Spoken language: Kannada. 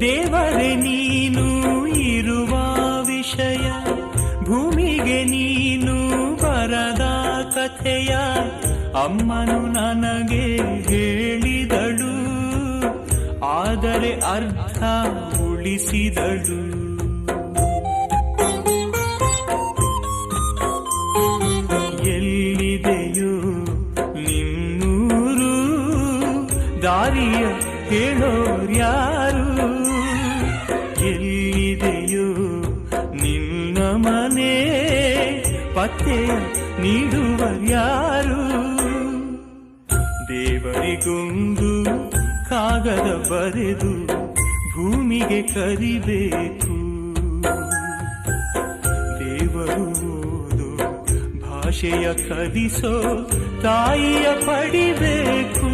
ದೇವರೇ ನೀನು ಇರುವ ವಿಷಯ, ಭೂಮಿಗೆ ನೀನು ಬರದ ಕಥೆಯ ಅಮ್ಮನು ನನಗೆ ಹೇಳಿದಳು, ಆದರೆ ಅರ್ಥ ಉಳಿಸಿದಳು. ಎಲ್ಲಿದೆಯೋ ನಿನ್ನೂರು, ದಾರಿಯ ಹೇಳೋರ್ಯಾರು? ಎಲ್ಲಿದೆಯೋ ನಿನ್ನ ಮನೆ, ಪತ್ತೆಯ ನೀಡುವರ್ಯಾರು? ದೇವರಿಗೊಂದು ಕಾಗದ ಬರೆದು ಭೂಮಿಗೆ ಕರಿಬೇಕು, ದೇವರು ಓದು ಭಾಷೆಯ ಕಲಿಸೋ ತಾಯಿಯ ಪಡಿಬೇಕು.